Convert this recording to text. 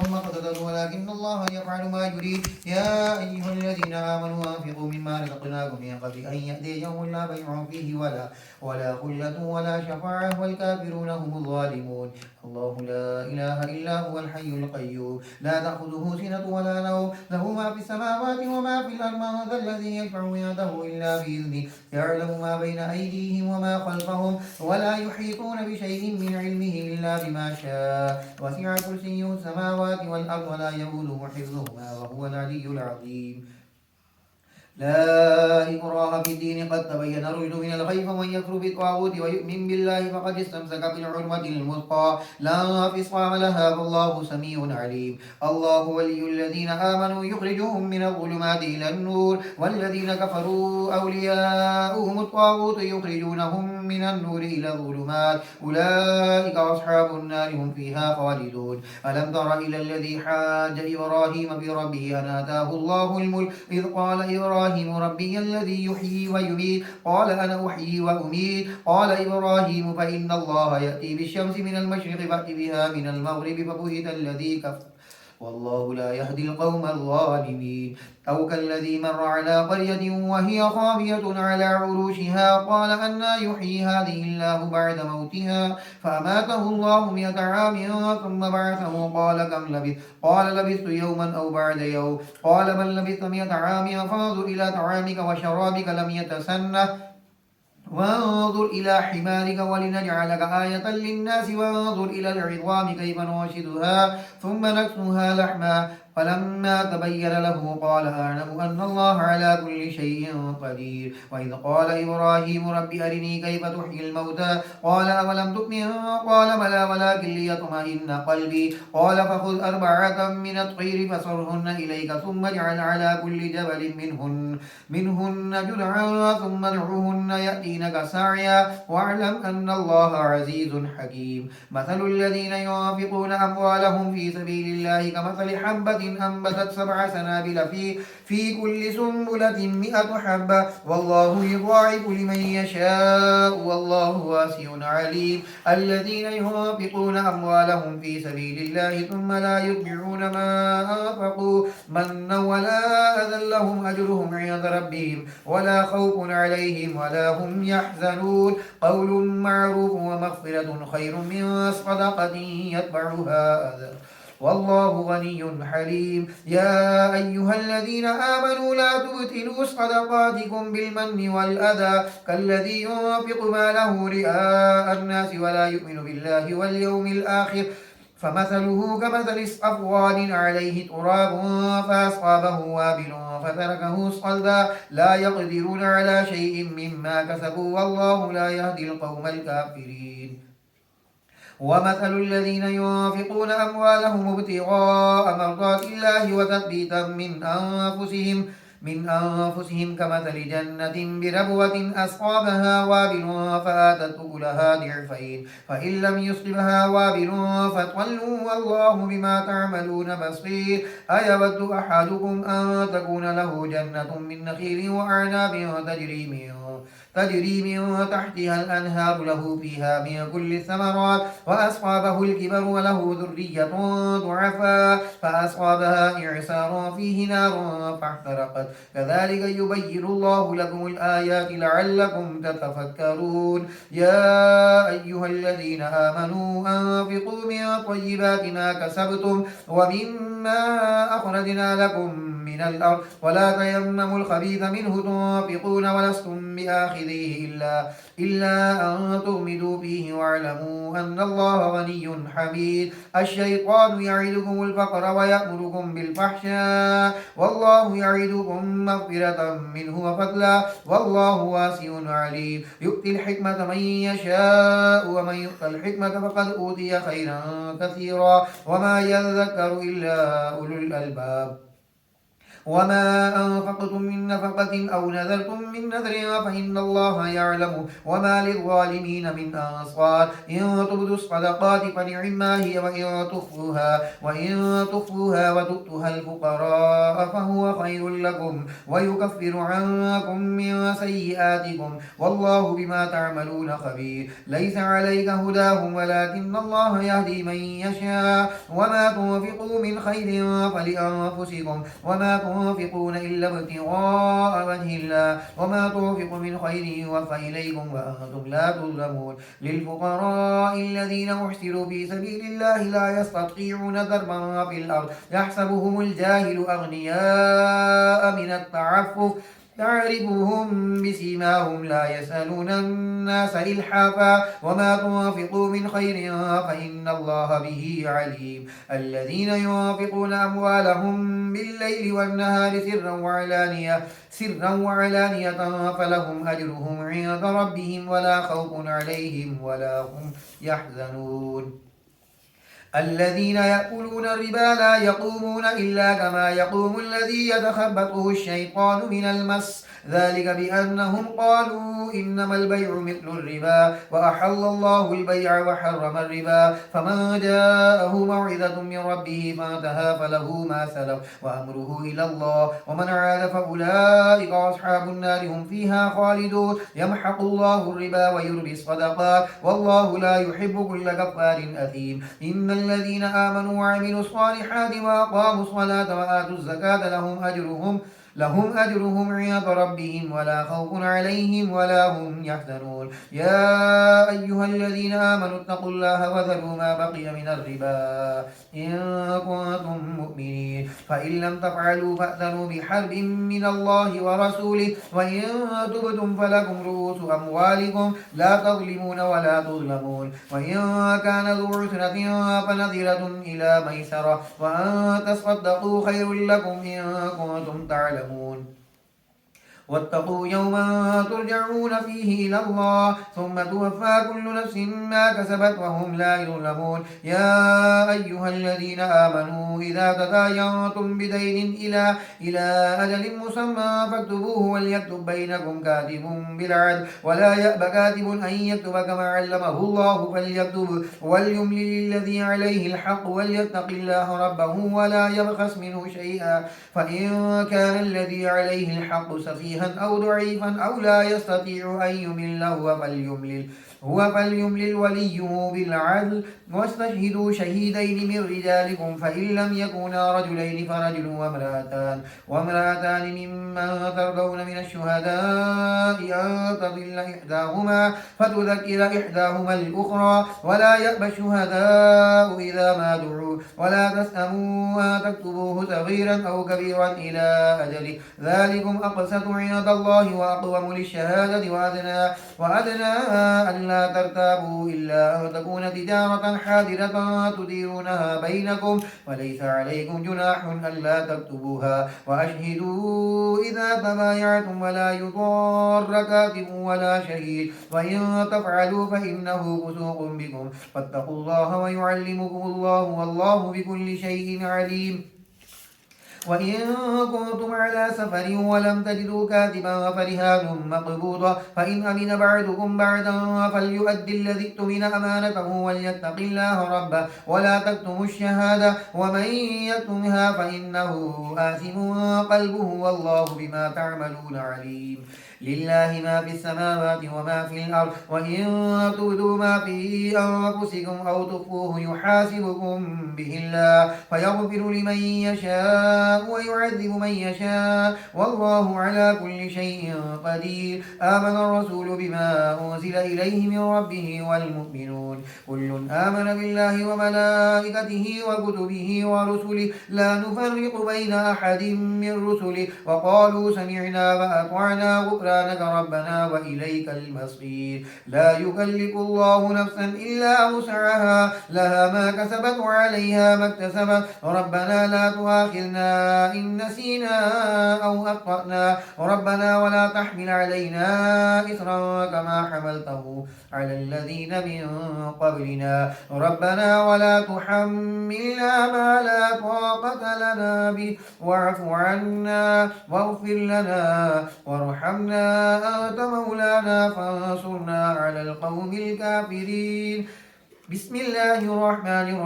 لهم اقتتلوا ولكن الله يفعل ما يريد. يا أيها الذين آمنوا أنفقوا مما رزقناكم من قبل أن يأتي يوم لا بيع فيه ولا خلة ولا شفاعة والكافرون هم الظالمون. الله لا إله إلا هو الحي القيوم لا تأخذه سنة ولا نوم له ما في السماوات وما في الأرض من ذا الذي يشفع عنده إلا بإذنه يعلم ما بين أيديهم وما خلفهم ولا يحيطون بشيء من علمه إلا بما شاء وسع كرسيه السماوات والأرض ولا يؤوده حفظهما وهو العلي العظيم. لا إكراه في الدين قد تبين الرشد من الغي فمن يكفر بالطاغوت ويؤمن بالله فقد استمسك بالعروة الوثقى لا انفصام لها والله سميع عليم. الله ولي الذين آمنوا يخرجهم من الظلمات إلى النور والذين كفروا أولياؤهم الطاغوت يخرجونهم من النور إلى الظلمات أولئك أصحاب النار هم فيها خالدون. ألم تر إلى الذي حاج إبراهيم بربه أن آتاه الله الملك إذ قال إبراهيم ربي الذي يحيي ويميت قال أنا أحيي وأميت قال إبراهيم فإن الله يأتي بالشمس من المشرق فأت بها من المغرب فبهت الذي كفر والله لا يهدي القوم الظالمين. أو كالذي مر على قرية وهي خاوية على عروشها قال أنى يحيي هذه الله بعد موتها فأماته الله 100 عام ثم بعثه قال كم لبثت قال لبثت يوما أو بعد يوم قال بل لبثت 100 عام فانظر إلى طعامك وشرابك لم يتسنه وانظر إلى حمارك ولنجعلك آية للناس وانظر إلى العظام كيف ننشدها ثم نكسوها لحما فلما تبين له قال أعلم أن الله على كل شيء قدير. وإذ قال إبراهيم رب أرني كيف تحيي الموتى قال أولم تؤمن قال بلى ولكن ليطمئن قلبي قال فخذ 4 من الطير فصرهن إليك ثم اجعل على كل جبل منهن جزعا ثم ادعوهن يأتينك سعيا واعلم أن الله عزيز حكيم. مثل الذين ينفقون أموالهم في سبيل الله كمثل حبة أنبتت 7 سنابل في كل سنبلة 100 حبة والله يضاعف لمن يشاء والله واسع عليم. الذين ينفقون أموالهم في سبيل الله ثم لا يتبعون ما أنفقوا منا ولا أذى لهم أجرهم عند ربهم ولا خوف عليهم ولا هم يحزنون. قول معروف ومغفرة خير من صدقة يتبعها أذى والله غني حليم. يا أيها الذين آمنوا لا تبطلوا صدقاتكم بالمن والأذى كالذي ينفق ماله رئاء الناس ولا يؤمن بالله واليوم الآخر فمثله كمثل صفوان عليه تراب فأصابه وابل فتركه صلدا لا يقدرون على شيء مما كسبوا والله لا يهدي القوم الكافرين. ومثل الذين ينفقون أموالهم ابتغاء مرضات الله وتثبيتا من أنفسهم كمثل جنة بربوة أصابها وابل فآتت أكلها ضعفين فإن لم يصبها وابل فطل والله بما تعملون بصير. أيود أحدكم أن تكون له جنة من نخيل وأعناب تجري من تحتها الأنهار له فيها من كل الثمرات وأصابه الكبر وله ذرية ضعفاء فأصابها إعصار فيه نار فاحترقت كذلك يبين الله لكم الآيات لعلكم تتفكرون. يا أيها الذين آمنوا أنفقوا من طيبات ما كسبتم ومما أخرجنا لكم من الأرض ولا تيمموا الخبيث منه تنفقون ولستم بآخذيه إلا أن تغمدوا فيه واعلموا أن الله غني حميد. الشيطان يعدكم الفقر ويأمركم بالفحشاء والله يعدكم مغفرة منه وفضلا والله واسع عليم. يؤتي الحكمة من يشاء ومن يؤت الحكمة فقد أوتي خيرا كثيرا وما يذكر إلا أولو الألباب. وما أنفقتم من نفقة أو نذرتم من نذر فإن الله يعلم وما للظالمين من أنصار إن تبدوا الصدقات فنعما هي وإن تخفوها وتؤتوها الفقراء فهو خير لكم ويكفر عنكم من سيئاتكم والله بما تعملون خبير ليس عليك هداهم ولكن الله يهدي من يشاء وما تنفقوا من خير فلأنفسكم وما تنفقون إلا ابتغاء وجه الله وما تنفقوا من خير يوفى إليكم وأنتم لا تظلمون للفقراء الذين أحسروا في سبيل الله لا يستطيعون ضربا في الأرض يحسبهم الجاهل أغنياء من التعفف تعرفهم بسيماهم لا يسألون الناس إلحافا وما تنفقوا من خير فإن الله به عليم الذين ينفقون أموالهم بالليل والنهار سرا وعلانية فلهم أجرهم عند ربهم ولا خوف عليهم ولا هم يحزنون الذين يأكلون الربا لا يقومون إلا كما يقوم الذي يتخبطه الشيطان من المس ذلك بأنهم قالوا إنما البيع مثل الربا وأحل الله البيع وحرم الربا فمن جاءه موعظة من ربه فانتهى فله ما سلف وأمره إلى الله ومن عاد فأولئك أصحاب النار هم فيها خالدون يمحق الله الربا ويربي الصدقات والله لا يحب كل كفار أثيم إن الذين آمنوا وعملوا الصالحات وأقاموا الصلاة وآتوا الزكاة لهم أجرهم عند ربهم ولا خوف عليهم ولا هم يحزنون يا أيها الذين آمنوا اتقوا الله وذروا ما بقي من الربا إن كنتم مؤمنين فإن لم تفعلوا فأذنوا بحرب من الله ورسوله وإن تبتم فلكم رؤوس أموالكم لا تظلمون ولا تظلمون وإن كان ذو عسرة فنظرة إلى ميسرة وأن تصدقوا خير لكم إن كنتم تعلمون واتقوا يوما ترجعون فيه إلى الله ثم توفى كل نفس ما كسبت وهم لا يظلمون يا أيها الذين آمنوا إذا تداينتم بدين إلى أجل مسمى فاكتبوه وليكتب بينكم كاتب بالعدل ولا يأب كاتب أن يكتب كما علمه الله فليكتب وليملل الذي عليه الحق وليتق الله ربه ولا يبخس منه شيئا فإن كان الذي عليه الحق سفيها أو ضعيفا أو لا يستطيع أن يمل هو فليملل وليه بالعدل واستشهدوا شهيدين من رجالكم فإن لم يكونا رجلين فرجل وامرأتان ممن ترضون من الشهداء أن تضل إحداهما فتذكر إحداهما الأخرى ولا يأبى الشهداء إذا ما دعوا ولا تسأموا أن تكتبوه صغيرا أو كبيرا إلى أجله ذلكم أقسط عند الله وأقوم للشهادة وأدنى أن لا ترتابوا إلا أن تكون تجارة حاضرة تديرونها بينكم وليس عليكم جناح ألا تكتبوها وأشهدوا إذا تبايعتم ولا يضار كاتب ولا شهيد وإن تفعلوا فإنه فسوق بكم فاتقوا الله ويعلمكم الله والله بكل شيء عليم وإن كنتم على سفر ولم تجدوا كاتبا فرهان مقبوضة فإن أمن بعضكم بعضا فليؤدي الذي اؤتمن أمانته وليتق الله ربه ولا تكتموا الشهادة ومن يكتمها فإنه آثم قلبه والله بما تعملون عليم لله ما في السماوات وما في الأرض وإن تبدوا ما في أنفسكم أو تخفوه يحاسبكم به الله فيغفر لمن يشاء ويعذب من يشاء والله على كل شيء قدير آمن الرسول بما أنزل إليه من ربه والمؤمنون كل آمن بالله وملائكته وكتبه ورسله لا نفرق بين أحد من رسله وقالوا سمعنا وأطعنا غفرانك ربنا وإليك المصير. لا يكلف الله نفسا إلا وسعها، لها ما كسبت وعليها ما اكتسبت. ربنا لا تؤاخذنا إن نسينا أو أخطأنا. ربنا ولا تحمل علينا إثرا كما حملته على الذين من قبلنا. ربنا ولا تحملنا ما لا طاقة لنا به واعف عنا واغفر لنا وارحمنا أنت مولانا فانصرنا على القوم الكافرين. بسم الله الرحمن الرحيم.